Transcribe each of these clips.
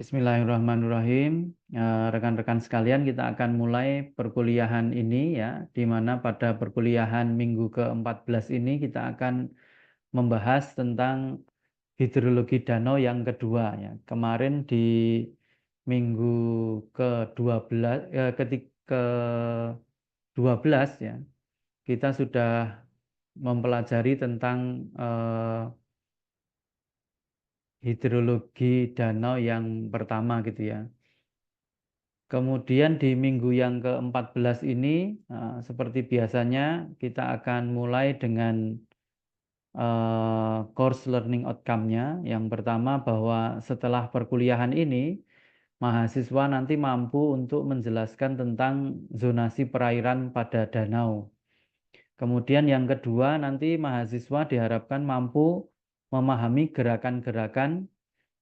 Bismillahirrahmanirrahim. Rekan-rekan sekalian, kita akan mulai perkuliahan ini ya, di mana pada perkuliahan minggu ke-14 ini kita akan membahas tentang hidrologi danau yang kedua ya. Kemarin di minggu ke-12 ke-12 ya, kita sudah mempelajari tentang hidrologi danau yang pertama gitu ya. Kemudian di minggu yang ke-14 ini, seperti biasanya, kita akan mulai dengan course learning outcome-nya. Yang pertama bahwa setelah perkuliahan ini, mahasiswa nanti mampu untuk menjelaskan tentang zonasi perairan pada danau. Kemudian yang kedua, nanti mahasiswa diharapkan mampu memahami gerakan-gerakan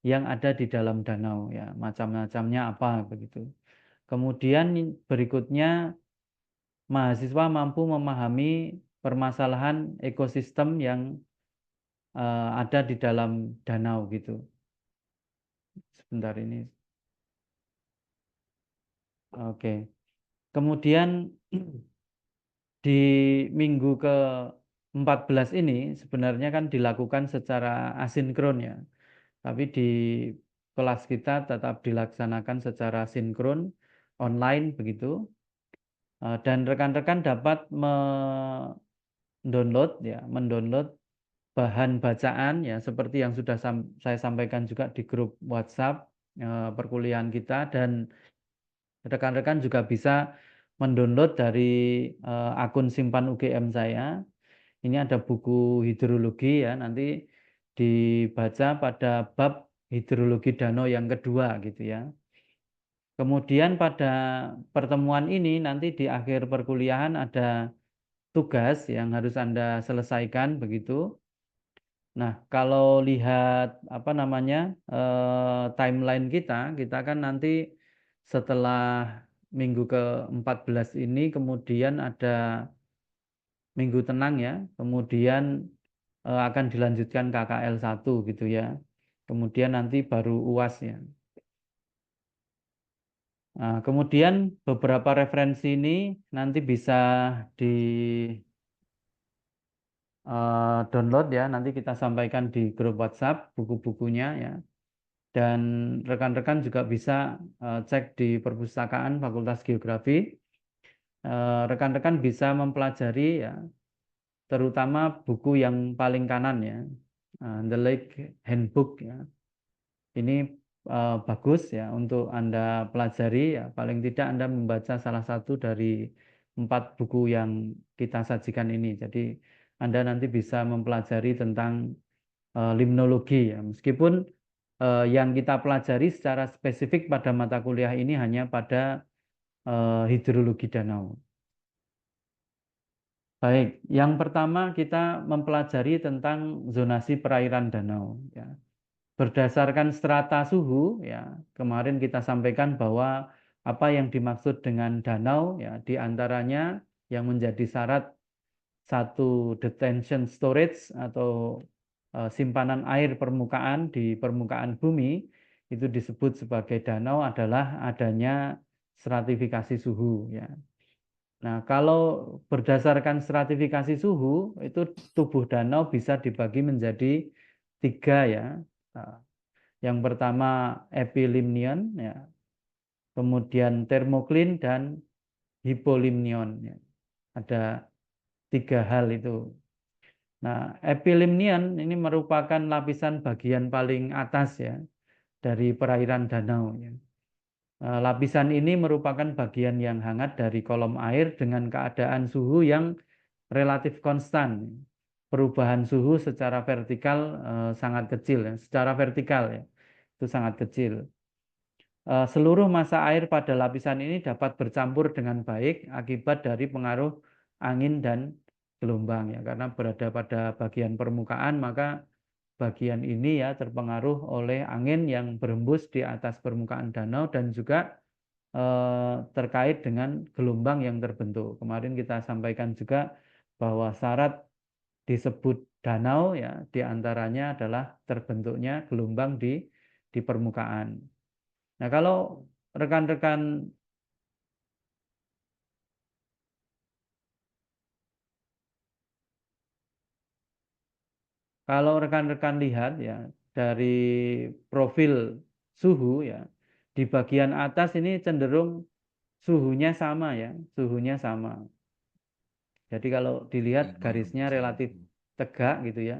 yang ada di dalam danau, ya, macam-macamnya apa begitu. Kemudian berikutnya mahasiswa mampu memahami permasalahan ekosistem yang ada di dalam danau gitu. Sebentar ini. Oke. Kemudian di minggu ke-14 ini sebenarnya kan dilakukan secara asinkron ya. Tapi di kelas kita tetap dilaksanakan secara sinkron online begitu. Dan rekan-rekan dapat mendownload bahan bacaan ya seperti yang sudah saya sampaikan juga di grup WhatsApp perkuliahan kita, dan rekan-rekan juga bisa mendownload dari akun simpan UGM saya. Ini ada buku hidrologi ya, nanti dibaca pada bab hidrologi danau yang kedua gitu ya. Kemudian pada pertemuan ini nanti di akhir perkuliahan ada tugas yang harus Anda selesaikan begitu. Nah, kalau lihat apa namanya timeline kita kan nanti setelah minggu ke-14 ini kemudian ada minggu tenang ya, kemudian akan dilanjutkan KKL 1 gitu ya. Kemudian nanti baru UAS ya. Nah, kemudian beberapa referensi ini nanti bisa di download ya, nanti kita sampaikan di grup WhatsApp buku-bukunya ya. Dan rekan-rekan juga bisa cek di perpustakaan Fakultas Geografi. Rekan-rekan bisa mempelajari ya, terutama buku yang paling kanan ya, The Lake Handbook ya. Ini bagus ya untuk Anda pelajari ya. Paling tidak Anda membaca salah satu dari 4 buku yang kita sajikan ini. Jadi Anda nanti bisa mempelajari tentang limnologi ya. Meskipun yang kita pelajari secara spesifik pada mata kuliah ini hanya pada hidrologi danau. Baik, yang pertama kita mempelajari tentang zonasi perairan danau ya. Berdasarkan strata suhu ya, kemarin kita sampaikan bahwa apa yang dimaksud dengan danau ya, diantaranya yang menjadi syarat satu detention storage atau simpanan air permukaan di permukaan bumi itu disebut sebagai danau adalah adanya stratifikasi suhu ya. Nah, kalau berdasarkan stratifikasi suhu itu tubuh danau bisa dibagi menjadi 3 ya. Nah, yang pertama epilimnion ya, kemudian thermoklin dan hipolimnion ya. Ada 3 hal itu. Nah, epilimnion ini merupakan lapisan bagian paling atas ya dari perairan danau ya. Lapisan ini merupakan bagian yang hangat dari kolom air dengan keadaan suhu yang relatif konstan. Perubahan suhu secara vertikal sangat kecil ya, secara vertikal ya. Itu sangat kecil. Seluruh massa air pada lapisan ini dapat bercampur dengan baik akibat dari pengaruh angin dan gelombang ya, karena berada pada bagian permukaan maka bagian ini ya terpengaruh oleh angin yang berhembus di atas permukaan danau dan juga terkait dengan gelombang yang terbentuk. Kemarin kita sampaikan juga bahwa syarat disebut danau ya diantaranya adalah terbentuknya gelombang di permukaan. Nah, kalau rekan-rekan lihat ya dari profil suhu ya, di bagian atas ini cenderung suhunya sama ya, suhunya sama. Jadi kalau dilihat garisnya relatif tegak gitu ya,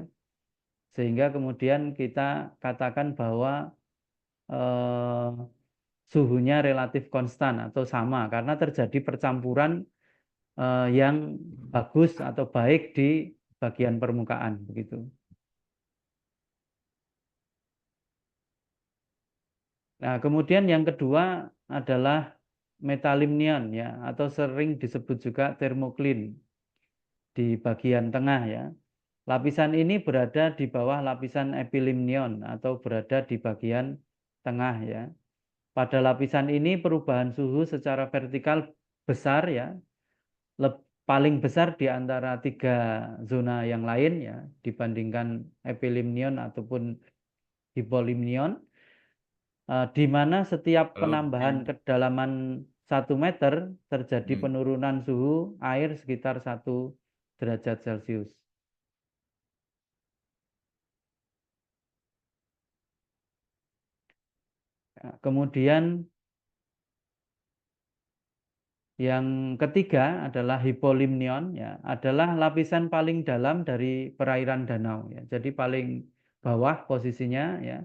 sehingga kemudian kita katakan bahwa eh, suhunya relatif konstan atau sama karena terjadi percampuran yang bagus atau baik di bagian permukaan begitu. Nah, kemudian yang kedua adalah metalimnion ya atau sering disebut juga termoklin di bagian tengah ya. Lapisan ini berada di bawah lapisan epilimnion atau berada di bagian tengah ya. Pada lapisan ini perubahan suhu secara vertikal besar ya, paling besar di antara tiga zona yang lain ya dibandingkan epilimnion ataupun hipolimnion, di mana setiap penambahan kedalaman 1 meter terjadi penurunan suhu air sekitar 1 derajat Celcius. Kemudian yang ketiga adalah hipolimnion ya, adalah lapisan paling dalam dari perairan danau ya. Jadi paling bawah posisinya ya.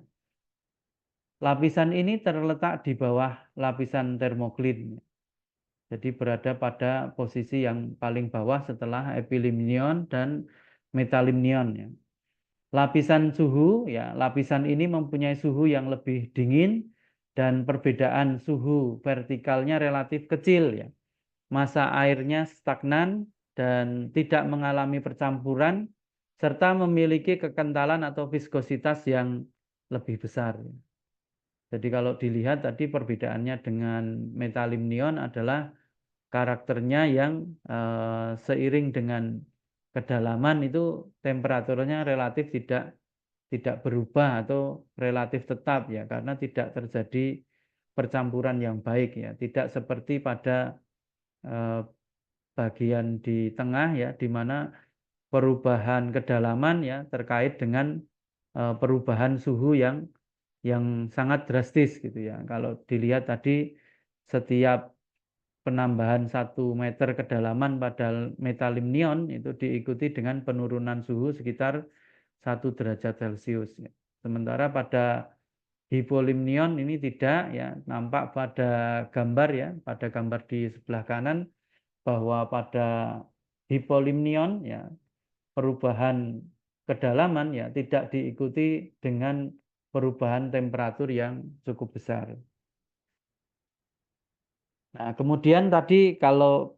Lapisan ini terletak di bawah lapisan termoklin. Jadi berada pada posisi yang paling bawah setelah epilimnion dan metalimnion ya. Lapisan suhu ya, lapisan ini mempunyai suhu yang lebih dingin dan perbedaan suhu vertikalnya relatif kecil ya. Massa airnya stagnan dan tidak mengalami percampuran serta memiliki kekentalan atau viskositas yang lebih besar. Jadi kalau dilihat tadi perbedaannya dengan metalimnion adalah karakternya yang seiring dengan kedalaman itu temperaturnya relatif tidak berubah atau relatif tetap ya karena tidak terjadi percampuran yang baik ya, tidak seperti pada bagian di tengah ya di mana perubahan kedalaman ya terkait dengan perubahan suhu yang sangat drastis gitu ya. Kalau dilihat tadi setiap penambahan 1 meter kedalaman pada metalimnion itu diikuti dengan penurunan suhu sekitar 1 derajat Celcius. Ya. Sementara pada hipolimnion ini tidak ya, nampak pada gambar ya, pada gambar di sebelah kanan bahwa pada hipolimnion ya perubahan kedalaman ya tidak diikuti dengan perubahan temperatur yang cukup besar. Nah, kemudian tadi kalau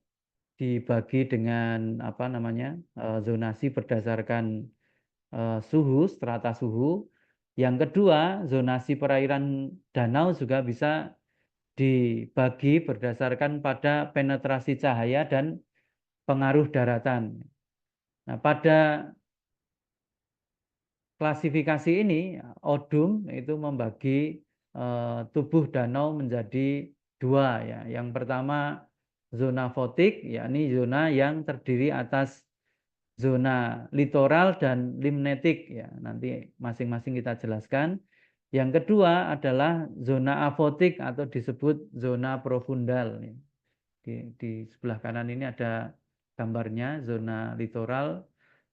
dibagi dengan apa namanya zonasi berdasarkan suhu, strata suhu. Yang kedua, zonasi perairan danau juga bisa dibagi berdasarkan pada penetrasi cahaya dan pengaruh daratan. Nah, pada klasifikasi ini, ODUM itu membagi tubuh danau menjadi dua ya. Yang pertama zona fotik, yakni zona yang terdiri atas zona litoral dan limnetik ya. Nanti masing-masing kita jelaskan. Yang kedua adalah zona afotik atau disebut zona profundal. Di sebelah kanan ini ada gambarnya zona litoral,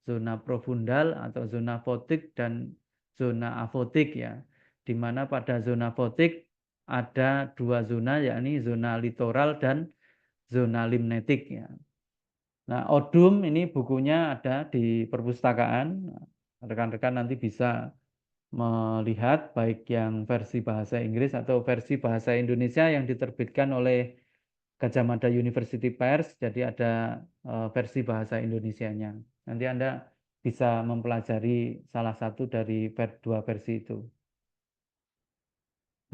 zona profundal atau zona fotik dan zona afotik ya. Di mana pada zona fotik ada dua zona yakni zona litoral dan zona limnetik ya. Nah, ODUM ini bukunya ada di perpustakaan. Rekan-rekan nanti bisa melihat baik yang versi bahasa Inggris atau versi bahasa Indonesia yang diterbitkan oleh Gajah Mada University Press. Jadi ada versi bahasa Indonesianya. Nanti Anda bisa mempelajari salah satu dari dua versi itu.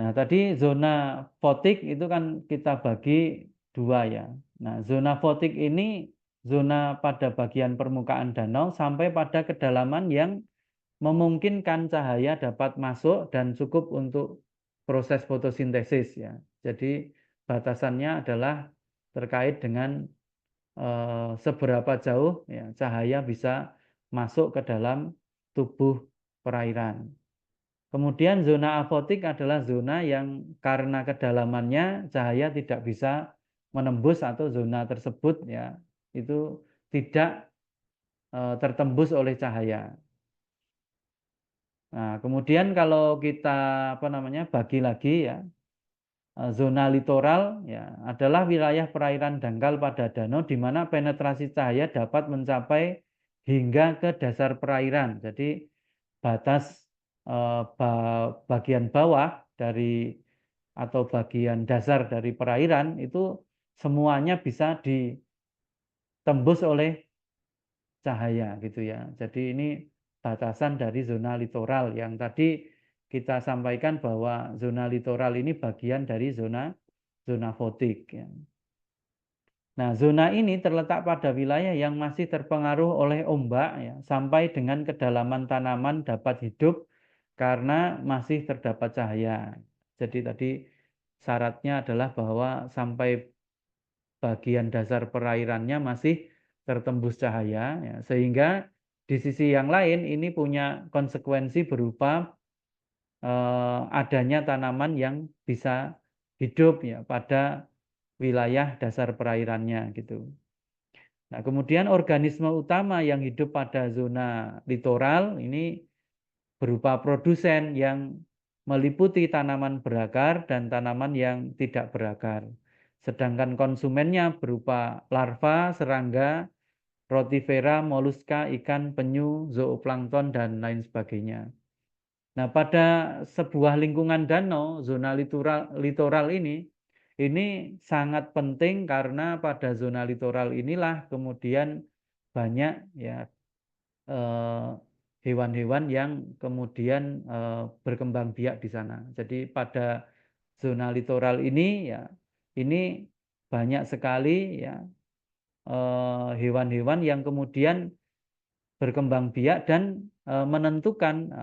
Nah, tadi zona fotik itu kan kita bagi dua ya. Nah, zona fotik ini zona pada bagian permukaan danau sampai pada kedalaman yang memungkinkan cahaya dapat masuk dan cukup untuk proses fotosintesis ya. Jadi batasannya adalah terkait dengan seberapa jauh ya cahaya bisa masuk ke dalam tubuh perairan. Kemudian zona afotik adalah zona yang karena kedalamannya cahaya tidak bisa menembus atau zona tersebut ya itu tidak tertembus oleh cahaya. Nah, kemudian kalau kita bagi lagi ya, zona litoral ya adalah wilayah perairan dangkal pada danau di mana penetrasi cahaya dapat mencapai hingga ke dasar perairan. Jadi batas bagian bawah dari atau bagian dasar dari perairan itu semuanya bisa ditembus oleh cahaya gitu ya. Jadi ini batasan dari zona litoral yang tadi kita sampaikan bahwa zona litoral ini bagian dari zona fotik ya. Nah, zona ini terletak pada wilayah yang masih terpengaruh oleh ombak ya, sampai dengan kedalaman tanaman dapat hidup karena masih terdapat cahaya. Jadi tadi syaratnya adalah bahwa sampai bagian dasar perairannya masih tertembus cahaya ya, sehingga di sisi yang lain ini punya konsekuensi berupa adanya tanaman yang bisa hidup ya pada wilayah dasar perairannya gitu. Nah, kemudian organisme utama yang hidup pada zona litoral ini berupa produsen yang meliputi tanaman berakar dan tanaman yang tidak berakar. Sedangkan konsumennya berupa larva, serangga, rotivera, moluska, ikan, penyu, zooplankton, dan lain sebagainya. Nah, pada sebuah lingkungan danau, zona litoral ini sangat penting karena pada zona litoral inilah kemudian banyak ya hewan-hewan yang kemudian berkembang biak di sana. Jadi pada zona litoral ini ya ini banyak sekali ya hewan-hewan yang kemudian berkembang biak dan menentukan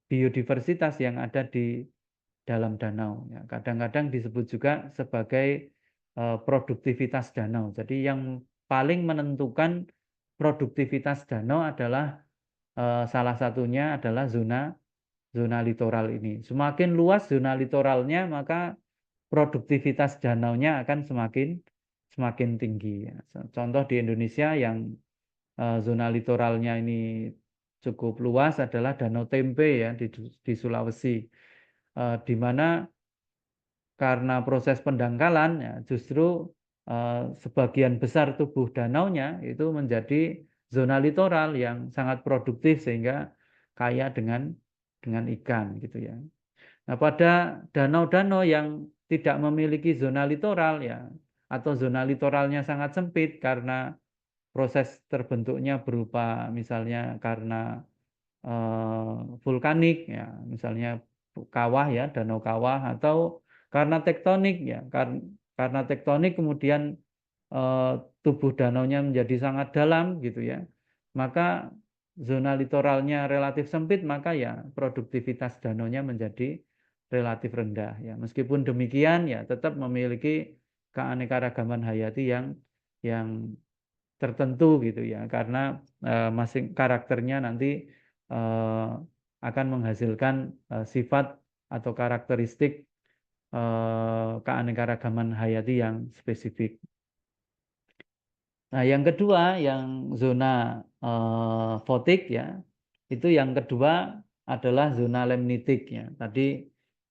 biodiversitas yang ada di dalam danau. Ya, kadang-kadang disebut juga sebagai produktivitas danau. Jadi yang paling menentukan produktivitas danau adalah salah satunya adalah zona litoral ini. Semakin luas zona litoralnya, maka produktivitas danaunya akan semakin tinggi. Ya. Contoh di Indonesia yang zona litoralnya ini cukup luas adalah Danau Tempe ya di Sulawesi, di mana karena proses pendangkalan ya justru sebagian besar tubuh danaunya itu menjadi zona litoral yang sangat produktif sehingga kaya dengan ikan gitu ya. Nah, pada danau-danau yang tidak memiliki zona litoral ya atau zona litoralnya sangat sempit karena proses terbentuknya berupa misalnya karena vulkanik ya, misalnya kawah ya, danau kawah atau karena tektonik ya, karena tektonik kemudian tubuh danaunya menjadi sangat dalam gitu ya. Maka zona litoralnya relatif sempit, maka ya produktivitas danaunya menjadi relatif rendah ya. Meskipun demikian ya tetap memiliki keanekaragaman hayati yang tertentu gitu ya karena masing karakternya nanti akan menghasilkan sifat atau karakteristik keanekaragaman hayati yang spesifik. Nah, yang kedua yang zona fotik ya itu yang kedua adalah zona lemnitik ya. Tadi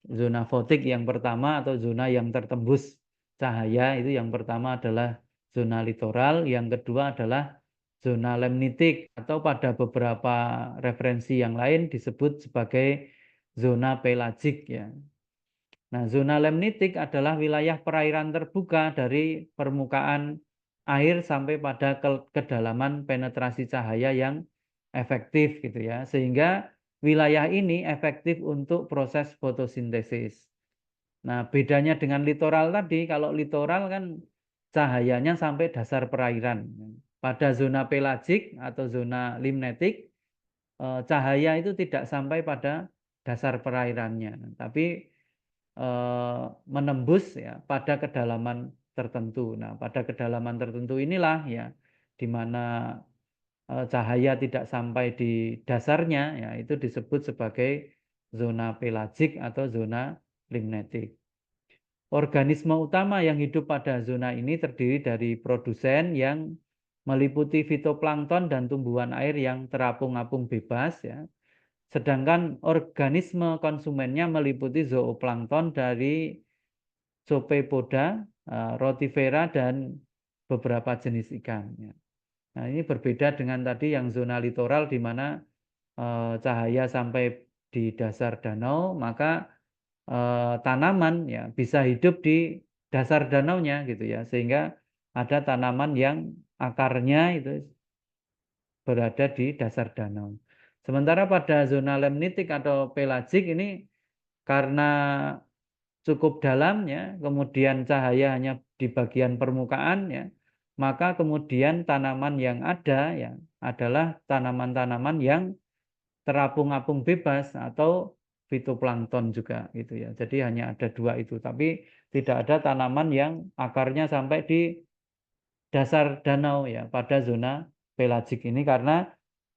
zona fotik yang pertama atau zona yang tertembus cahaya itu yang pertama adalah zona litoral, yang kedua adalah zona lemnitik atau pada beberapa referensi yang lain disebut sebagai zona pelagik ya. Nah, zona lemnitik adalah wilayah perairan terbuka dari permukaan air sampai pada kedalaman penetrasi cahaya yang efektif gitu ya. Sehingga wilayah ini efektif untuk proses fotosintesis. Nah, bedanya dengan litoral tadi, kalau litoral kan cahayanya sampai dasar perairan. Pada zona pelagik atau zona limnetik, cahaya itu tidak sampai pada dasar perairannya. Tapi menembus ya pada kedalaman tertentu. Nah, pada kedalaman tertentu inilah ya di mana cahaya tidak sampai di dasarnya ya itu disebut sebagai zona pelagik atau zona limnetik. Organisme utama yang hidup pada zona ini terdiri dari produsen yang meliputi fitoplankton dan tumbuhan air yang terapung-apung bebas ya. Sedangkan organisme konsumennya meliputi zooplankton dari Copepoda, Rotifera dan beberapa jenis ikan ya. Nah, ini berbeda dengan tadi yang zona litoral di mana cahaya sampai di dasar danau, maka tanaman ya bisa hidup di dasar danaunya gitu ya, sehingga ada tanaman yang akarnya itu berada di dasar danau. Sementara pada zona lemnitik atau pelagik ini karena cukup dalam ya, kemudian cahaya hanya di bagian permukaan ya, maka kemudian tanaman yang ada ya adalah tanaman-tanaman yang terapung-apung bebas atau fitoplankton juga gitu ya. Jadi hanya ada dua itu, tapi tidak ada tanaman yang akarnya sampai di dasar danau ya pada zona pelagik ini karena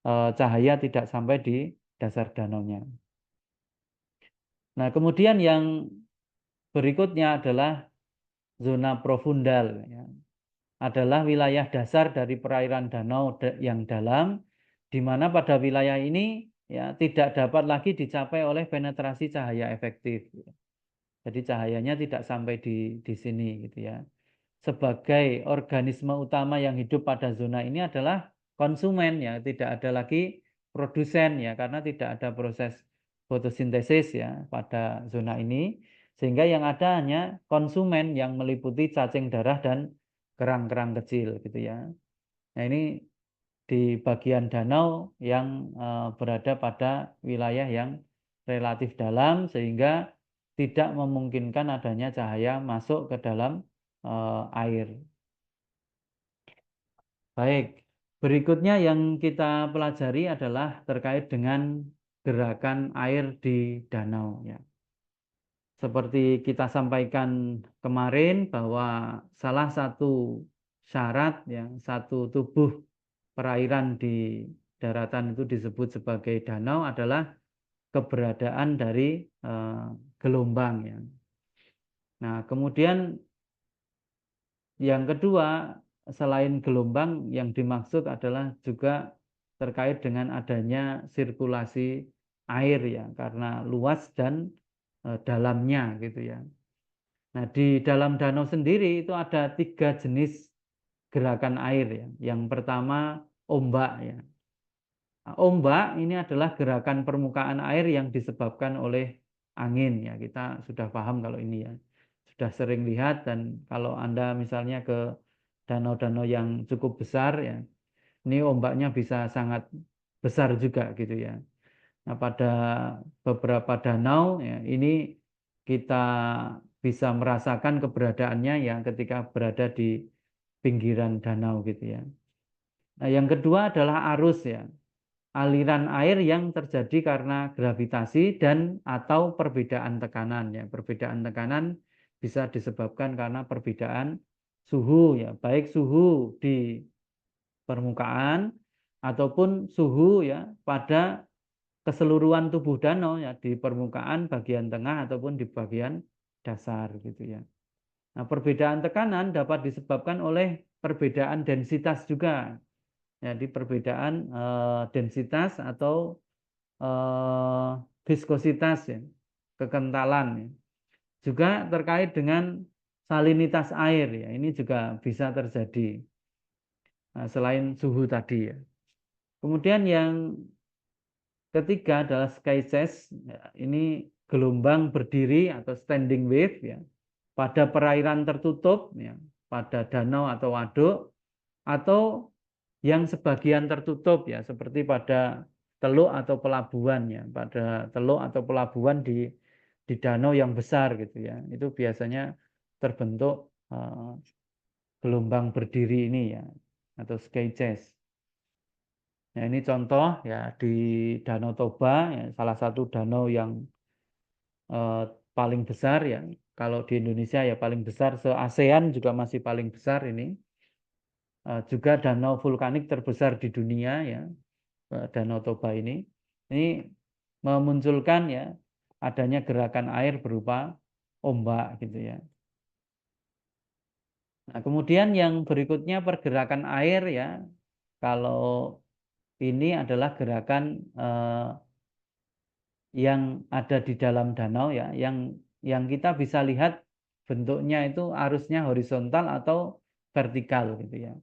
cahaya tidak sampai di dasar danaunya. Nah, kemudian yang berikutnya adalah zona profundal ya. Adalah wilayah dasar dari perairan danau yang dalam di mana pada wilayah ini ya tidak dapat lagi dicapai oleh penetrasi cahaya efektif. Jadi cahayanya tidak sampai di sini gitu ya. Sebagai organisme utama yang hidup pada zona ini adalah konsumen ya, tidak ada lagi produsen ya karena tidak ada proses fotosintesis ya pada zona ini sehingga yang ada hanya konsumen yang meliputi cacing darah dan kerang-kerang kecil gitu ya. Nah, ini di bagian danau yang berada pada wilayah yang relatif dalam sehingga tidak memungkinkan adanya cahaya masuk ke dalam air. Baik, berikutnya yang kita pelajari adalah terkait dengan gerakan air di danau ya. Seperti kita sampaikan kemarin bahwa salah satu syarat ya, satu tubuh perairan di daratan itu disebut sebagai danau adalah keberadaan dari gelombang ya. Nah, kemudian yang kedua, selain gelombang yang dimaksud adalah juga terkait dengan adanya sirkulasi air ya, karena luas dan dalamnya gitu ya. Nah, di dalam danau sendiri itu ada 3 jenis gerakan air ya. Yang pertama ombak ya. Nah, ombak ini adalah gerakan permukaan air yang disebabkan oleh angin ya. Kita sudah paham kalau ini ya. Sudah sering lihat dan kalau Anda misalnya ke danau-danau yang cukup besar ya, ini ombaknya bisa sangat besar juga gitu ya. Nah, pada beberapa danau ya, ini kita bisa merasakan keberadaannya ya ketika berada di pinggiran danau gitu ya. Nah, yang kedua adalah arus ya. Aliran air yang terjadi karena gravitasi dan atau perbedaan tekanan ya. Perbedaan tekanan bisa disebabkan karena perbedaan suhu ya, baik suhu di permukaan ataupun suhu ya pada keseluruhan tubuh danau ya di permukaan bagian tengah ataupun di bagian dasar gitu ya. Nah, perbedaan tekanan dapat disebabkan oleh perbedaan densitas juga. Jadi perbedaan densitas atau eh, viskositas ya, kekentalan ya. Juga terkait dengan salinitas air ya. Ini juga bisa terjadi selain suhu tadi ya. Kemudian yang ketiga adalah sky chase. Ya, ini gelombang berdiri atau standing wave ya pada perairan tertutup ya, pada danau atau waduk atau yang sebagian tertutup ya seperti pada teluk atau pelabuhan ya, pada teluk atau pelabuhan di danau yang besar gitu ya. Itu biasanya terbentuk gelombang berdiri ini ya atau sky chase. Nah, ini contoh ya di Danau Toba, ya, salah satu danau yang paling besar ya. Kalau di Indonesia ya paling besar, se-ASEAN juga masih paling besar ini. Juga danau vulkanik terbesar di dunia ya, Danau Toba ini. Ini memunculkan ya adanya gerakan air berupa ombak gitu ya. Nah, kemudian yang berikutnya pergerakan air ya. Kalau ini adalah gerakan yang ada di dalam danau ya, yang kita bisa lihat bentuknya itu arusnya horizontal atau vertikal gitu ya.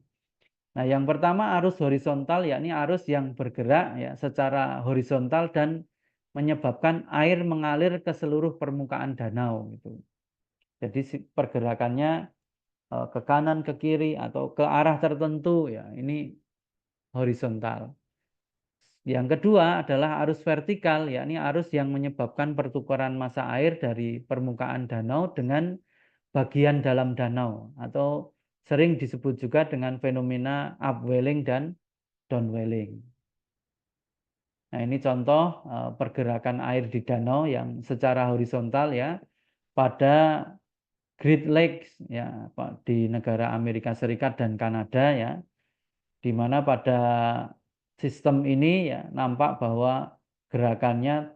Nah, yang pertama arus horizontal yakni arus yang bergerak ya secara horizontal dan menyebabkan air mengalir ke seluruh permukaan danau gitu. Jadi pergerakannya ke kanan, ke kiri atau ke arah tertentu ya, ini horizontal. Yang kedua adalah arus vertikal, yakni arus yang menyebabkan pertukaran massa air dari permukaan danau dengan bagian dalam danau atau sering disebut juga dengan fenomena upwelling dan downwelling. Nah, ini contoh pergerakan air di danau yang secara horizontal ya pada Great Lakes ya di negara Amerika Serikat dan Kanada ya, di mana pada sistem ini ya nampak bahwa gerakannya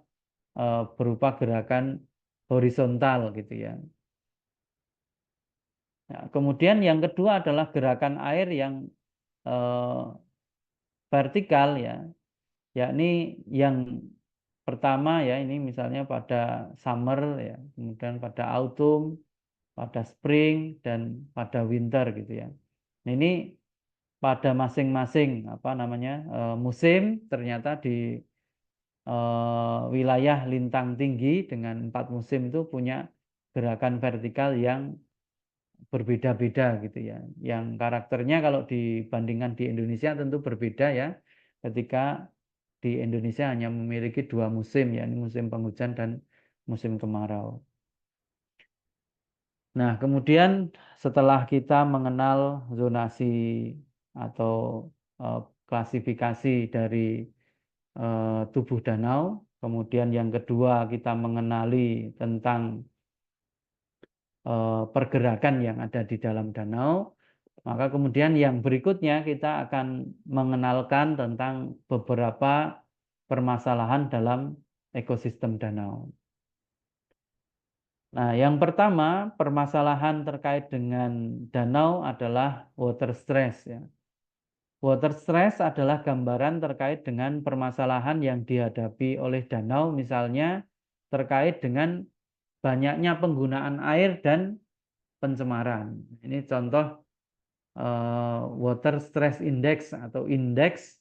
berupa gerakan horizontal gitu ya. Nah, kemudian yang kedua adalah gerakan air yang eh, vertikal ya, yakni yang pertama ya ini misalnya pada summer ya, kemudian pada autumn, pada spring dan pada winter gitu ya. Nah, ini pada masing-masing apa namanya musim ternyata di wilayah lintang tinggi dengan 4 musim itu punya gerakan vertikal yang berbeda-beda gitu ya. Yang karakternya kalau dibandingkan di Indonesia tentu berbeda ya. Ketika di Indonesia hanya memiliki 2 musim ya, musim penghujan dan musim kemarau. Nah, kemudian setelah kita mengenal zonasi atau klasifikasi dari tubuh danau, kemudian yang kedua kita mengenali tentang pergerakan yang ada di dalam danau, maka kemudian yang berikutnya kita akan mengenalkan tentang beberapa permasalahan dalam ekosistem danau. Nah, yang pertama, permasalahan terkait dengan danau adalah water stress ya. Water stress adalah gambaran terkait dengan permasalahan yang dihadapi oleh danau, misalnya terkait dengan banyaknya penggunaan air dan pencemaran. Ini contoh water stress index atau indeks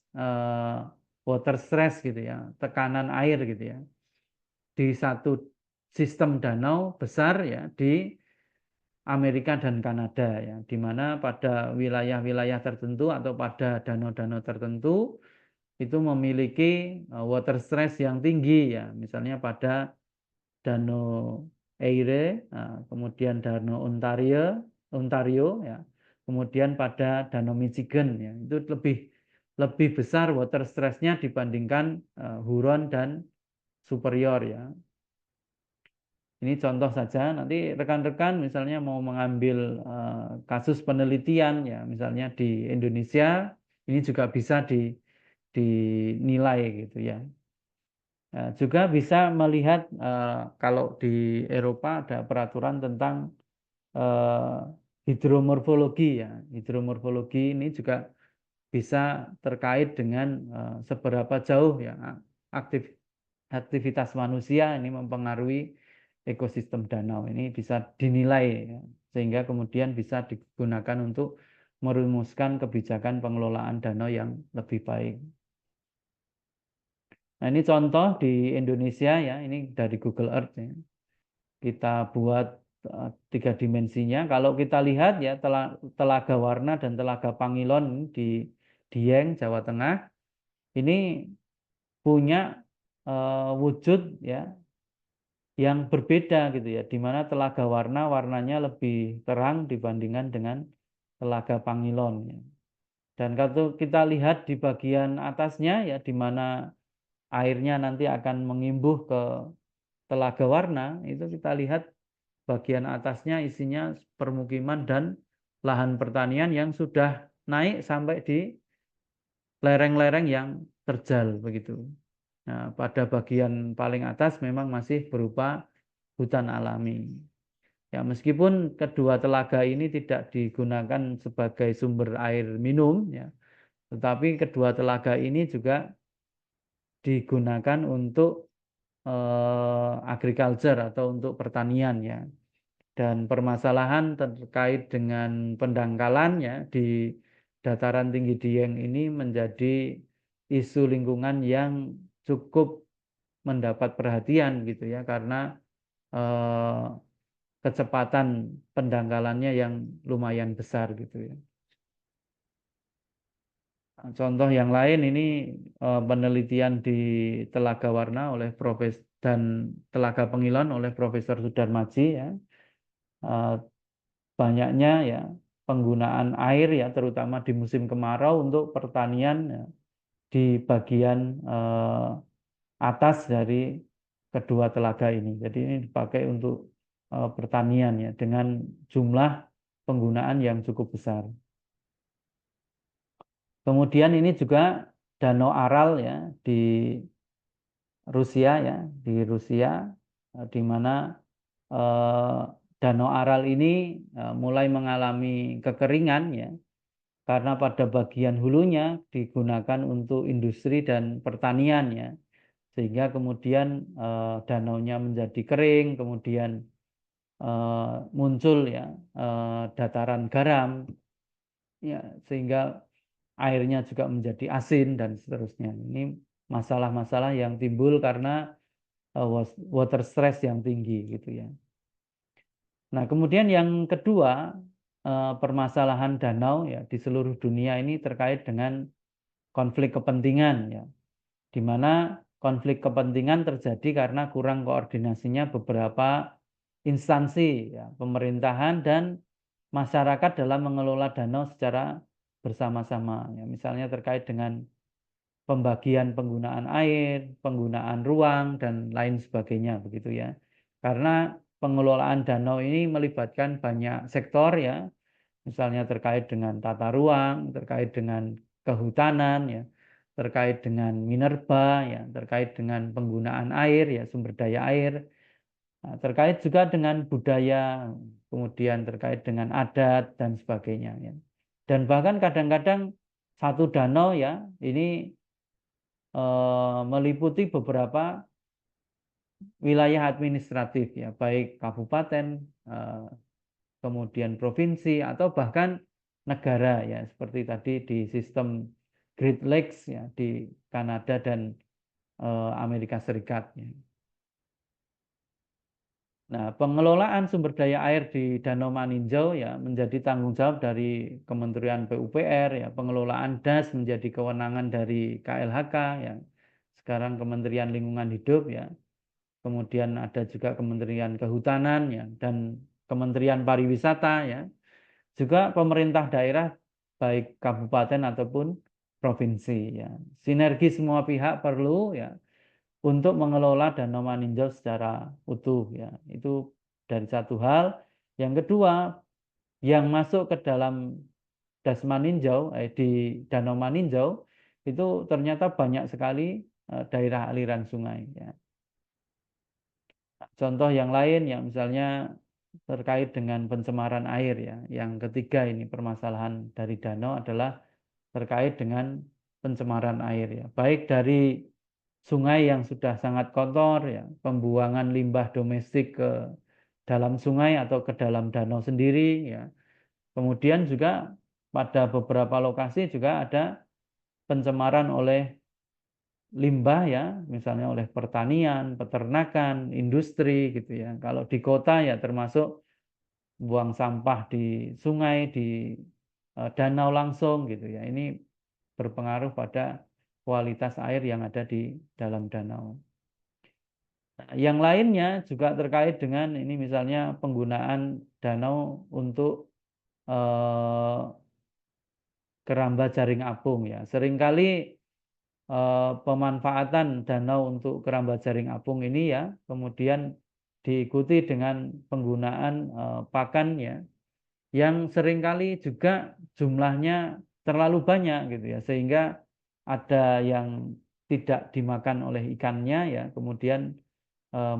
water stress gitu ya, tekanan air gitu ya. Di satu sistem danau besar ya di Amerika dan Kanada ya, di mana pada wilayah-wilayah tertentu atau pada danau-danau tertentu itu memiliki water stress yang tinggi ya, misalnya pada Danau Erie, kemudian Danau Ontario ya, kemudian pada Danau Michigan ya, itu lebih besar water stress-nya dibandingkan Huron dan Superior ya. Ini contoh saja, nanti rekan-rekan misalnya mau mengambil kasus penelitian ya, misalnya di Indonesia, ini juga bisa dinilai gitu ya. Juga bisa melihat kalau di Eropa ada peraturan tentang hidromorfologi ya. Hidromorfologi ini juga bisa terkait dengan seberapa jauh ya aktivitas manusia ini mempengaruhi ekosistem danau. Ini bisa dinilai ya, sehingga kemudian bisa digunakan untuk merumuskan kebijakan pengelolaan danau yang lebih baik. Nah, ini contoh di Indonesia ya, ini dari Google Earth ya. Kita buat 3 dimensinya. Kalau kita lihat ya Telaga Warna dan Telaga Pangilon di Dieng, Jawa Tengah, ini punya wujud ya yang berbeda gitu ya, di mana Telaga Warna warnanya lebih terang dibandingkan dengan Telaga Pangilon ya. Dan kalau kita lihat di bagian atasnya ya, di mana airnya nanti akan mengimbuh ke Telaga Warna itu kita lihat bagian atasnya isinya permukiman dan lahan pertanian yang sudah naik sampai di lereng-lereng yang terjal begitu. Nah, pada bagian paling atas memang masih berupa hutan alami. Ya, meskipun kedua telaga ini tidak digunakan sebagai sumber air minum, ya, tetapi kedua telaga ini juga digunakan untuk agriculture atau untuk pertanian, ya. Dan permasalahan terkait dengan pendangkalan, ya, di dataran tinggi Dieng ini menjadi isu lingkungan yang cukup mendapat perhatian gitu ya, karena eh, kecepatan pendangkalannya yang lumayan besar gitu ya. Contoh yang lain ini penelitian di Telaga Warna oleh dan Telaga Pengilon oleh Profesor Sudarmaji, ya. Eh, Banyaknya ya penggunaan air ya terutama di musim kemarau untuk pertanian, ya, di bagian atas dari kedua telaga ini. Jadi ini dipakai untuk pertanian ya dengan jumlah penggunaan yang cukup besar. Kemudian ini juga Danau Aral ya di Rusia, ya, di Rusia, di mana eh, Danau Aral ini mulai mengalami kekeringan, ya, karena pada bagian hulunya digunakan untuk industri dan pertanian, ya, sehingga kemudian danaunya menjadi kering, kemudian muncul ya dataran garam, ya, sehingga airnya juga menjadi asin dan seterusnya. Ini masalah-masalah yang timbul karena water stress yang tinggi gitu ya. Nah, kemudian yang kedua, permasalahan danau ya di seluruh dunia ini terkait dengan konflik kepentingan, ya, di mana konflik kepentingan terjadi karena kurang koordinasinya beberapa instansi ya, pemerintahan dan masyarakat dalam mengelola danau secara bersama-sama. Ya, misalnya terkait dengan pembagian penggunaan air, penggunaan ruang, dan lain sebagainya begitu ya. Karena pengelolaan danau ini melibatkan banyak sektor ya, misalnya terkait dengan tata ruang, terkait dengan kehutanan ya, terkait dengan minerba ya, terkait dengan penggunaan air ya, sumber daya air, nah, terkait juga dengan budaya, kemudian terkait dengan adat dan sebagainya ya. Dan bahkan kadang-kadang satu danau ya ini meliputi beberapa wilayah administratif ya, baik kabupaten, eh, kemudian provinsi atau bahkan negara ya, seperti tadi di sistem Great Lakes ya di Kanada dan Amerika Serikat ya. Nah, pengelolaan sumber daya air di Danau Maninjau ya menjadi tanggung jawab dari Kementerian PUPR ya, pengelolaan DAS menjadi kewenangan dari KLHK ya. Sekarang Kementerian Lingkungan Hidup ya. Kemudian ada juga Kementerian Kehutanan ya dan Kementerian Pariwisata ya. Juga pemerintah daerah baik kabupaten ataupun provinsi ya. Sinergi semua pihak perlu ya untuk mengelola Danau Maninjau secara utuh ya. Itu dari satu hal. Yang kedua, yang masuk ke dalam Das Maninjau di Danau Maninjau itu ternyata banyak sekali daerah aliran sungai ya. Contoh yang lain yang misalnya terkait dengan pencemaran air ya. Yang ketiga ini permasalahan dari danau adalah terkait dengan pencemaran air ya. Baik dari sungai yang sudah sangat kotor ya, pembuangan limbah domestik ke dalam sungai atau ke dalam danau sendiri ya. Kemudian juga pada beberapa lokasi juga ada pencemaran oleh limbah ya, misalnya oleh pertanian, peternakan, industri gitu ya. Kalau di kota ya termasuk buang sampah di sungai, di danau langsung gitu ya. Ini berpengaruh pada kualitas air yang ada di dalam danau. Nah, yang lainnya juga terkait dengan ini misalnya penggunaan danau untuk keramba jaring apung ya. Seringkali pemanfaatan danau untuk keramba jaring apung ini ya, kemudian diikuti dengan penggunaan pakan ya, yang seringkali juga jumlahnya terlalu banyak gitu ya, sehingga ada yang tidak dimakan oleh ikannya ya, kemudian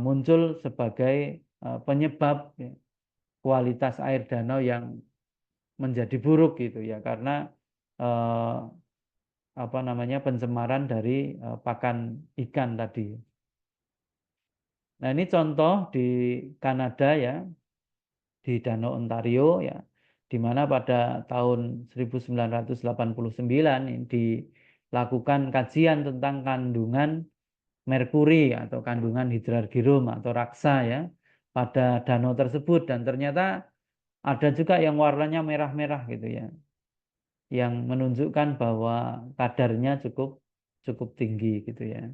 muncul sebagai penyebab ya, kualitas air danau yang menjadi buruk gitu ya, karena eh, apa namanya, pencemaran dari pakan ikan tadi. Nah, ini contoh di Kanada ya, di Danau Ontario ya, di mana pada tahun 1989 ini dilakukan kajian tentang kandungan merkuri atau kandungan hidrargyrum atau raksa ya pada danau tersebut, dan ternyata ada juga yang warnanya merah-merah gitu ya, yang menunjukkan bahwa kadarnya cukup cukup tinggi gitu ya.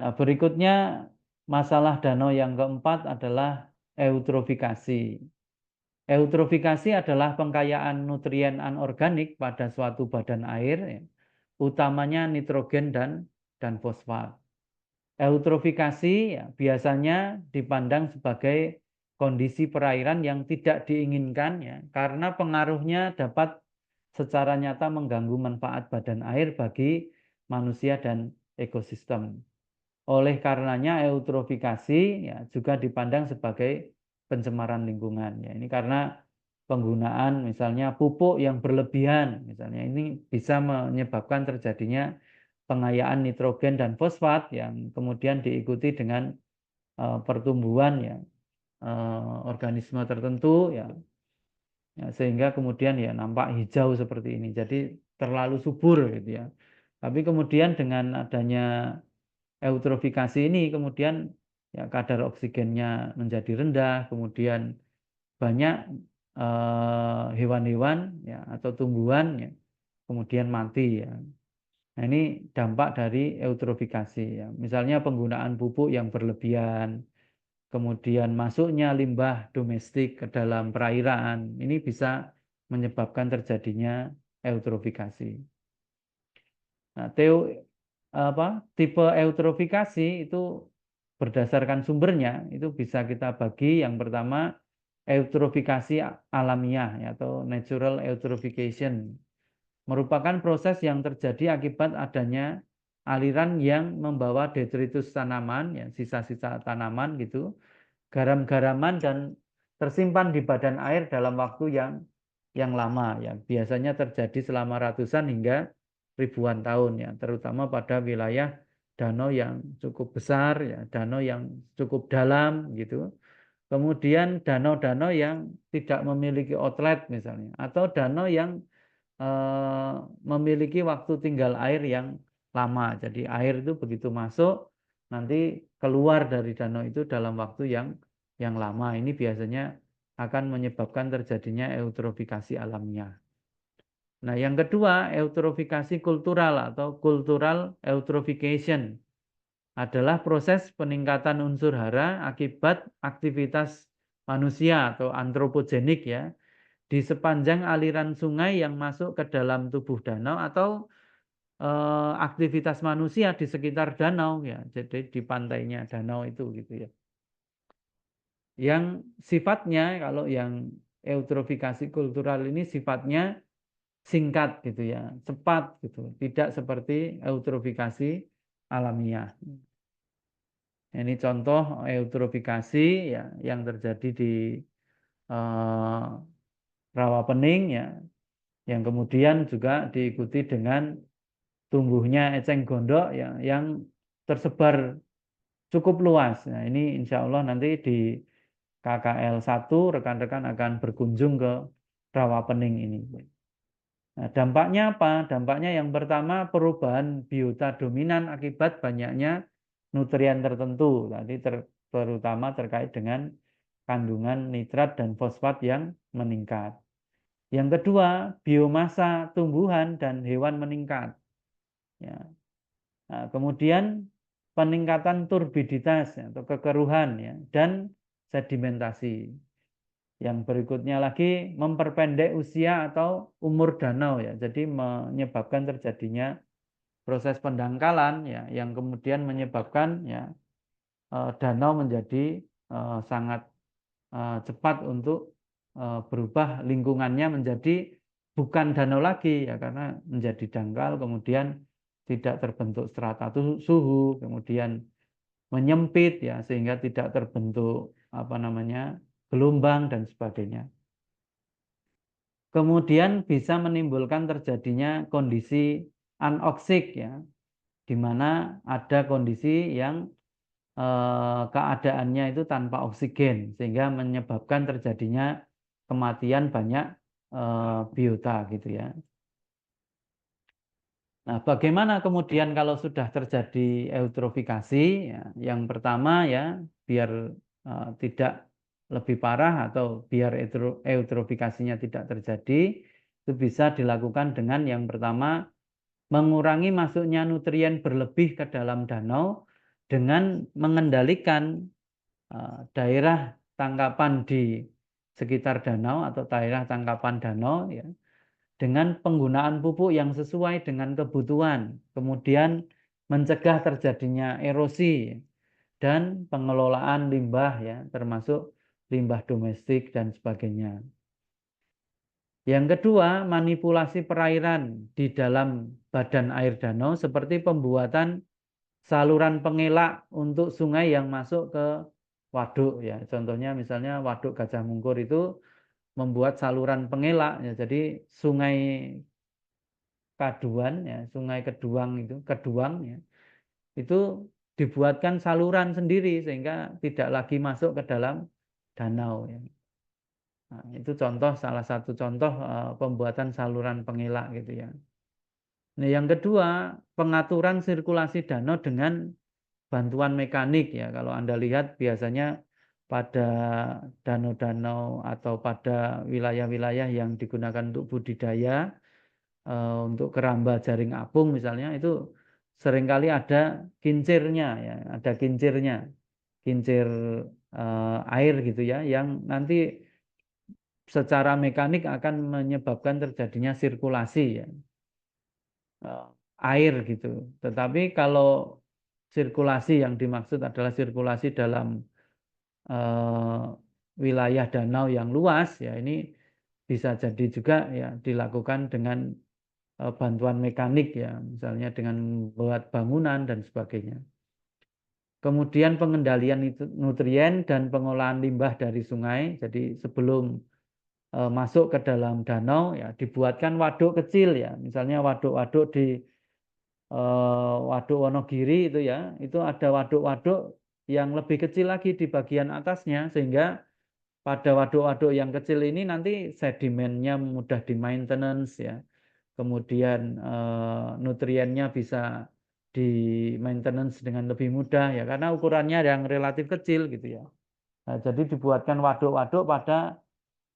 Nah, berikutnya masalah danau yang keempat adalah eutrofikasi. Eutrofikasi adalah pengkayaan nutrien anorganik pada suatu badan air, ya, utamanya nitrogen dan fosfat. Eutrofikasi ya, biasanya dipandang sebagai kondisi perairan yang tidak diinginkan ya, karena pengaruhnya dapat secara nyata mengganggu manfaat badan air bagi manusia dan ekosistem. Oleh karenanya eutrofikasi ya juga dipandang sebagai pencemaran lingkungan ya. Ini karena penggunaan misalnya pupuk yang berlebihan misalnya, ini bisa menyebabkan terjadinya pengayaan nitrogen dan fosfat yang kemudian diikuti dengan pertumbuhan ya organisme tertentu ya, ya, sehingga kemudian ya nampak hijau seperti ini. Jadi terlalu subur gitu ya. Tapi kemudian dengan adanya eutrofikasi ini kemudian ya kadar oksigennya menjadi rendah, kemudian banyak hewan-hewan ya atau tumbuhan ya kemudian mati ya. Nah, ini dampak dari eutrofikasi ya. Misalnya penggunaan pupuk yang berlebihan, kemudian masuknya limbah domestik ke dalam perairan, ini bisa menyebabkan terjadinya eutrofikasi. Nah, tipe eutrofikasi itu berdasarkan sumbernya itu bisa kita bagi. Yang pertama eutrofikasi alamiah ya, atau natural eutrophication, merupakan proses yang terjadi akibat adanya aliran yang membawa detritus tanaman ya, sisa-sisa tanaman gitu, garam-garaman, dan tersimpan di badan air dalam waktu yang lama ya, biasanya terjadi selama ratusan hingga ribuan tahun ya, terutama pada wilayah danau yang cukup besar ya, danau yang cukup dalam gitu. Kemudian danau-danau yang tidak memiliki outlet misalnya, atau danau yang memiliki waktu tinggal air yang lama. Jadi air itu begitu masuk nanti keluar dari danau itu dalam waktu yang lama. Ini biasanya akan menyebabkan terjadinya eutrofikasi alamiah. Nah, yang kedua, eutrofikasi kultural atau cultural eutrophication adalah proses peningkatan unsur hara akibat aktivitas manusia atau antropogenik ya, di sepanjang aliran sungai yang masuk ke dalam tubuh danau, atau aktivitas manusia di sekitar danau ya. Jadi di pantainya danau itu gitu ya. Yang sifatnya, kalau yang eutrofikasi kultural ini sifatnya singkat gitu ya, cepat gitu, tidak seperti eutrofikasi alamiah. Ini contoh eutrofikasi ya yang terjadi di eh, rawapening ya, yang kemudian juga diikuti dengan tumbuhnya eceng gondok ya, yang tersebar cukup luas. Nah, ini insya Allah nanti di KKL 1 rekan-rekan akan berkunjung ke rawapening ini. Nah, dampaknya apa? Dampaknya yang pertama perubahan biota dominan akibat banyaknya nutrien tertentu. Tadi terutama terkait dengan kandungan nitrat dan fosfat yang meningkat. Yang kedua, biomasa tumbuhan dan hewan meningkat. Ya. Nah, kemudian peningkatan turbiditas ya, atau kekeruhan ya, dan sedimentasi. Yang berikutnya lagi memperpendek usia atau umur danau ya. Jadi menyebabkan terjadinya proses pendangkalan ya yang kemudian menyebabkan ya danau menjadi sangat cepat untuk berubah lingkungannya menjadi bukan danau lagi ya karena menjadi dangkal kemudian tidak terbentuk strata suhu kemudian menyempit ya sehingga tidak terbentuk apa namanya gelombang dan sebagainya. Kemudian bisa menimbulkan terjadinya kondisi anoksik ya di mana ada kondisi yang keadaannya itu tanpa oksigen sehingga menyebabkan terjadinya kematian banyak biota gitu ya. Nah, bagaimana kemudian kalau sudah terjadi eutrofikasi? Ya, yang pertama ya, biar tidak lebih parah atau biar eutrofikasinya tidak terjadi, itu bisa dilakukan dengan yang pertama mengurangi masuknya nutrien berlebih ke dalam danau dengan mengendalikan daerah tangkapan di sekitar danau atau daerah tangkapan danau ya dengan penggunaan pupuk yang sesuai dengan kebutuhan, kemudian mencegah terjadinya erosi dan pengelolaan limbah ya, termasuk limbah domestik dan sebagainya. Yang kedua, manipulasi perairan di dalam badan air danau seperti pembuatan saluran pengelak untuk sungai yang masuk ke waduk ya. Contohnya misalnya Waduk Gajah Mungkur itu membuat saluran pengelak ya. Jadi sungai Kaduan ya, Sungai Keduang itu, Keduang ya, itu dibuatkan saluran sendiri sehingga tidak lagi masuk ke dalam danau ya. Nah, itu contoh salah satu contoh pembuatan saluran pengelak gitu ya. Nah, yang kedua, pengaturan sirkulasi danau dengan bantuan mekanik ya. Kalau Anda lihat biasanya pada danau-danau atau pada wilayah-wilayah yang digunakan untuk budidaya untuk keramba jaring apung misalnya itu seringkali ada kincirnya ya, ada kincirnya, kincir air gitu ya, yang nanti secara mekanik akan menyebabkan terjadinya sirkulasi ya, air gitu. Tetapi kalau sirkulasi yang dimaksud adalah sirkulasi dalam eh, wilayah danau yang luas ya ini bisa jadi juga ya dilakukan dengan bantuan mekanik ya, misalnya dengan membuat bangunan dan sebagainya. Kemudian pengendalian nutrien dan pengolahan limbah dari sungai. Jadi sebelum masuk ke dalam danau ya dibuatkan waduk kecil ya. Misalnya waduk-waduk di Waduk Wonogiri itu ya, itu ada waduk-waduk yang lebih kecil lagi di bagian atasnya sehingga pada waduk-waduk yang kecil ini nanti sedimennya mudah di maintenance ya. Kemudian nutriennya bisa di maintenance dengan lebih mudah ya karena ukurannya yang relatif kecil gitu ya. Nah, jadi dibuatkan waduk-waduk pada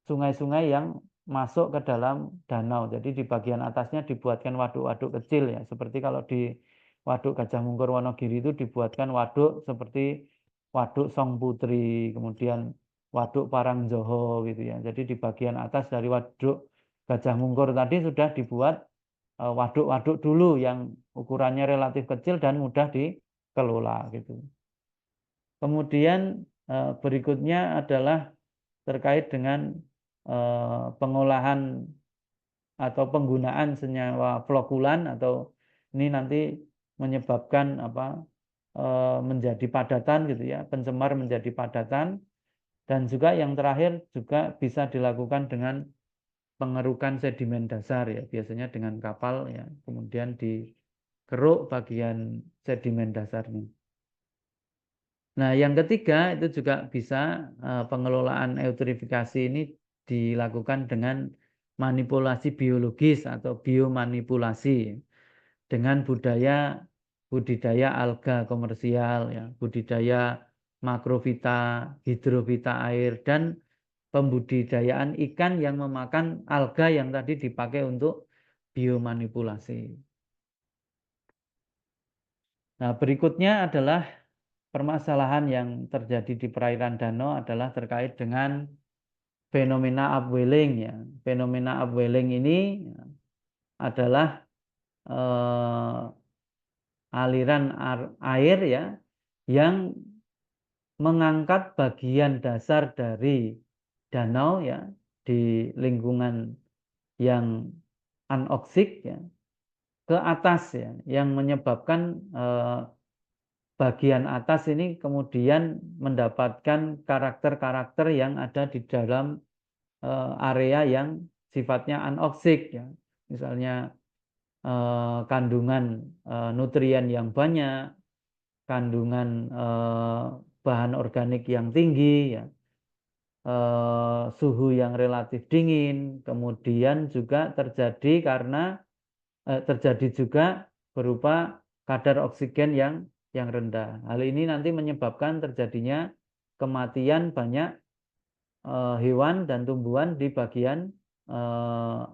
sungai-sungai yang masuk ke dalam danau. Jadi di bagian atasnya dibuatkan waduk-waduk kecil ya. Seperti kalau di Waduk Gajah Mungkur Wonogiri itu dibuatkan waduk seperti Waduk Song Putri, kemudian Waduk Parangjoho gitu ya. Jadi di bagian atas dari Waduk Gajah Mungkur tadi sudah dibuat waduk-waduk dulu yang ukurannya relatif kecil dan mudah dikelola gitu. Kemudian berikutnya adalah terkait dengan pengolahan atau penggunaan senyawa flokulan atau ini nanti menyebabkan apa menjadi padatan gitu ya, pencemar menjadi padatan dan juga yang terakhir juga bisa dilakukan dengan pengerukan sedimen dasar ya, biasanya dengan kapal ya, kemudian dikeruk bagian sedimen dasarnya. Nah, yang ketiga itu juga bisa pengelolaan eutrifikasi ini dilakukan dengan manipulasi biologis atau biomanipulasi dengan budidaya alga komersial ya, budidaya makrofita, hidrofita air dan pembudidayaan ikan yang memakan alga yang tadi dipakai untuk biomanipulasi. Nah, berikutnya adalah permasalahan yang terjadi di perairan danau adalah terkait dengan fenomena upwelling ya. Fenomena upwelling ini adalah aliran air ya yang mengangkat bagian dasar dari danau ya di lingkungan yang anoksik ya ke atas ya, yang menyebabkan bagian atas ini kemudian mendapatkan karakter-karakter yang ada di dalam area yang sifatnya anoksik ya. Misalnya kandungan nutrien yang banyak, kandungan bahan organik yang tinggi ya, suhu yang relatif dingin, kemudian juga terjadi juga berupa kadar oksigen yang rendah. Hal ini nanti menyebabkan terjadinya kematian banyak hewan dan tumbuhan di bagian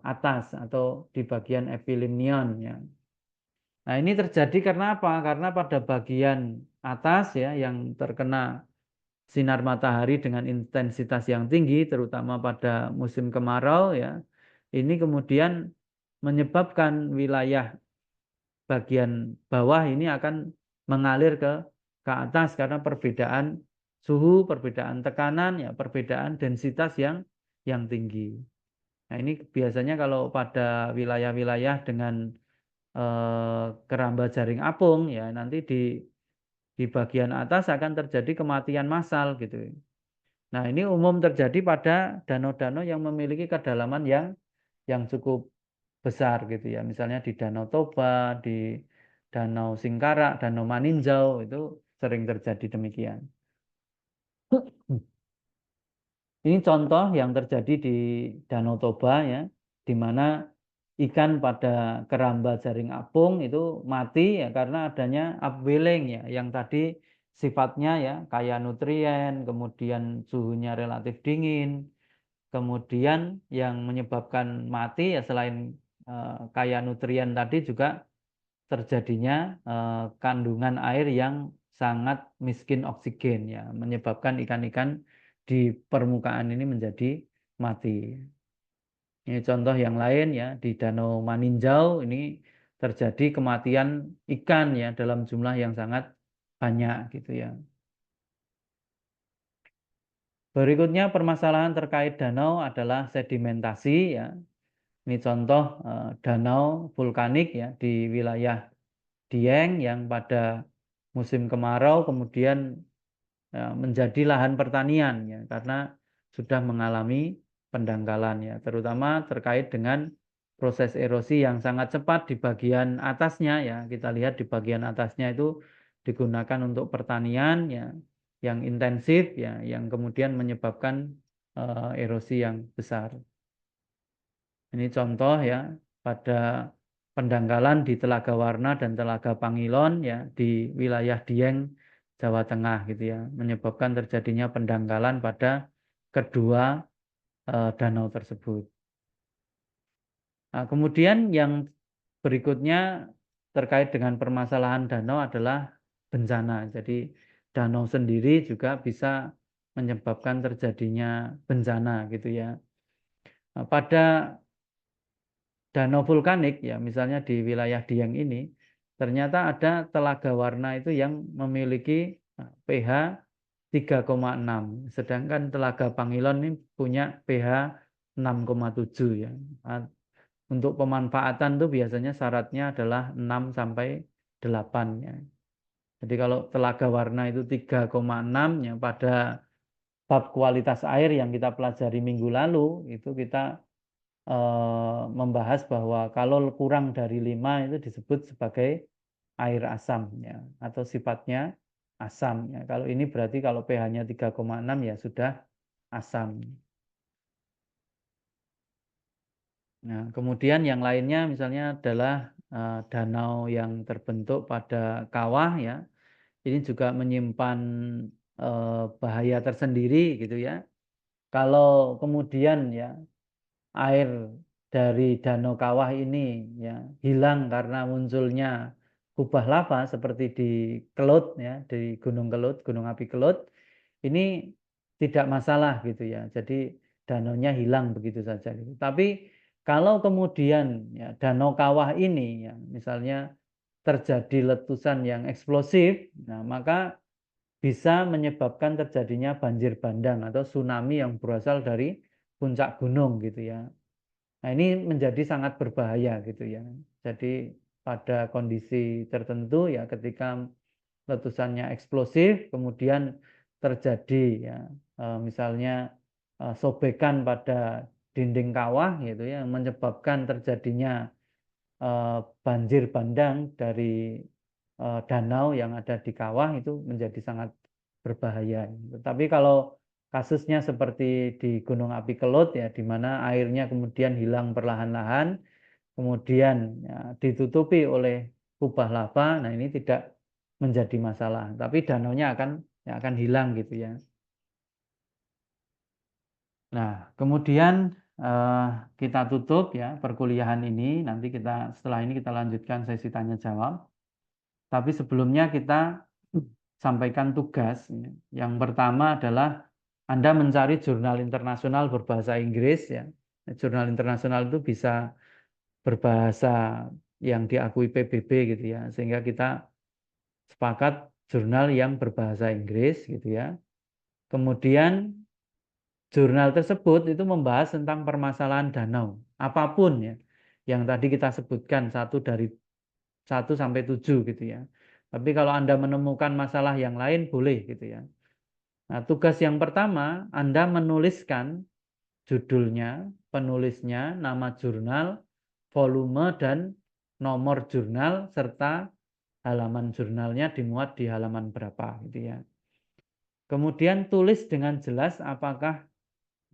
atas atau di bagian epilimnion ya. Nah, ini terjadi karena apa? Karena pada bagian atas ya yang terkena sinar matahari dengan intensitas yang tinggi terutama pada musim kemarau ya. Ini kemudian menyebabkan wilayah bagian bawah ini akan mengalir ke atas karena perbedaan suhu, perbedaan tekanan ya, perbedaan densitas yang tinggi. Nah, ini biasanya kalau pada wilayah-wilayah dengan keramba jaring apung ya nanti di bagian atas akan terjadi kematian massal gitu. Nah, ini umum terjadi pada danau-danau yang memiliki kedalaman yang cukup besar gitu ya. Misalnya di Danau Toba, di Danau Singkarak, Danau Maninjau itu sering terjadi demikian. Ini contoh yang terjadi di Danau Toba ya, di mana ikan pada keramba jaring apung itu mati ya karena adanya upwelling ya, yang tadi sifatnya ya kaya nutrien, kemudian suhunya relatif dingin, kemudian yang menyebabkan mati ya selain kaya nutrien tadi juga terjadinya kandungan air yang sangat miskin oksigen ya, menyebabkan ikan-ikan di permukaan ini menjadi mati. Ini contoh yang lain ya, di Danau Maninjau ini terjadi kematian ikan ya dalam jumlah yang sangat banyak gitu ya. Berikutnya permasalahan terkait danau adalah sedimentasi ya. Ini contoh danau vulkanik ya di wilayah Dieng yang pada musim kemarau kemudian menjadi lahan pertanian ya karena sudah mengalami pendangkalan ya, terutama terkait dengan proses erosi yang sangat cepat di bagian atasnya ya. Kita lihat di bagian atasnya itu digunakan untuk pertanian ya yang intensif ya, yang kemudian menyebabkan erosi yang besar. Ini contoh ya pada pendangkalan di Telaga Warna dan Telaga Pangilon ya di wilayah Dieng, Jawa Tengah gitu ya, menyebabkan terjadinya pendangkalan pada kedua danau tersebut. Nah, kemudian yang berikutnya terkait dengan permasalahan danau adalah bencana. Jadi danau sendiri juga bisa menyebabkan terjadinya bencana gitu ya. Nah, pada danau vulkanik ya misalnya di wilayah Dieng ini ternyata ada telaga warna itu yang memiliki pH 3,6 sedangkan telaga Pangilon ini punya pH 6,7 ya. Untuk pemanfaatan tuh biasanya syaratnya adalah 6 sampai 8 ya. Jadi kalau telaga warna itu 3,6 ya pada bab kualitas air yang kita pelajari minggu lalu itu kita membahas bahwa kalau kurang dari 5 itu disebut sebagai air asam ya atau sifatnya asam ya. Kalau ini berarti kalau pH-nya 3,6 ya sudah asam. Nah, kemudian yang lainnya misalnya adalah danau yang terbentuk pada kawah ya. Ini juga menyimpan bahaya tersendiri gitu ya. Kalau kemudian ya air dari danau kawah ini ya hilang karena munculnya kubah lava seperti di Kelut ya, di Gunung Kelut, Gunung Api Kelut, ini tidak masalah gitu ya. Jadi danaunya hilang begitu saja gitu. Tapi kalau kemudian ya danau kawah ini ya misalnya terjadi letusan yang eksplosif, nah maka bisa menyebabkan terjadinya banjir bandang atau tsunami yang berasal dari puncak gunung gitu ya. Nah, ini menjadi sangat berbahaya gitu ya. Jadi pada kondisi tertentu ya ketika letusannya eksplosif kemudian terjadi ya misalnya sobekan pada dinding kawah gitu ya yang menyebabkan terjadinya banjir bandang dari danau yang ada di kawah itu menjadi sangat berbahaya. Tapi kalau kasusnya seperti di Gunung Api Kelut ya, di mana airnya kemudian hilang perlahan-lahan, kemudian ya, ditutupi oleh kubah lava, nah ini tidak menjadi masalah. Tapi danaunya akan hilang gitu ya. Nah, kemudian kita tutup ya perkuliahan ini. Nanti setelah ini kita lanjutkan sesi tanya jawab. Tapi sebelumnya kita sampaikan tugas. Ya. Yang pertama adalah Anda mencari jurnal internasional berbahasa Inggris ya. Jurnal internasional itu bisa berbahasa yang diakui PBB gitu ya. Sehingga kita sepakat jurnal yang berbahasa Inggris gitu ya. Kemudian jurnal tersebut itu membahas tentang permasalahan danau, apapun ya. Yang tadi kita sebutkan dari 1 sampai 7 gitu ya. Tapi kalau Anda menemukan masalah yang lain boleh gitu ya. Nah, tugas yang pertama Anda menuliskan judulnya, penulisnya, nama jurnal, volume dan nomor jurnal serta halaman jurnalnya dimuat di halaman berapa gitu ya. Kemudian tulis dengan jelas apakah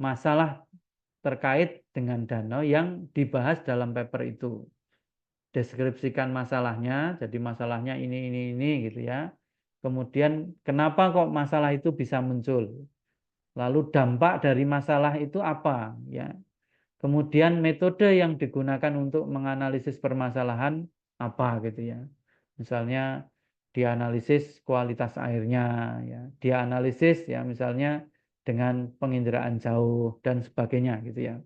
masalah terkait dengan danau yang dibahas dalam paper itu. Deskripsikan masalahnya, jadi masalahnya ini gitu ya. Kemudian kenapa kok masalah itu bisa muncul? Lalu dampak dari masalah itu apa ya? Kemudian metode yang digunakan untuk menganalisis permasalahan apa gitu ya. Misalnya dianalisis kualitas airnya ya, dianalisis ya misalnya dengan penginderaan jauh dan sebagainya gitu ya.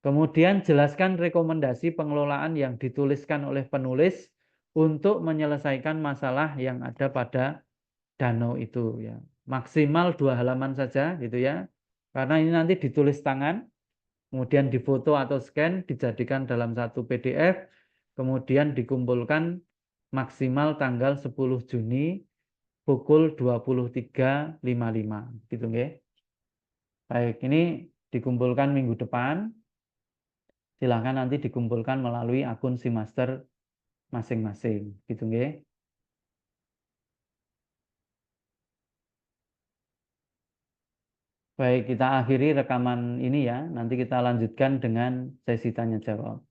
Kemudian jelaskan rekomendasi pengelolaan yang dituliskan oleh penulis untuk menyelesaikan masalah yang ada pada danau itu ya. Maksimal 2 halaman saja gitu ya. Karena ini nanti ditulis tangan, kemudian difoto atau scan, dijadikan dalam satu PDF, kemudian dikumpulkan maksimal tanggal 10 Juni pukul 23.55 gitu nggih. Baik, ini dikumpulkan minggu depan. Silahkan nanti dikumpulkan melalui akun Simaster masing-masing gitu nggih. Baik, kita akhiri rekaman ini ya. Nanti kita lanjutkan dengan sesi tanya jawab.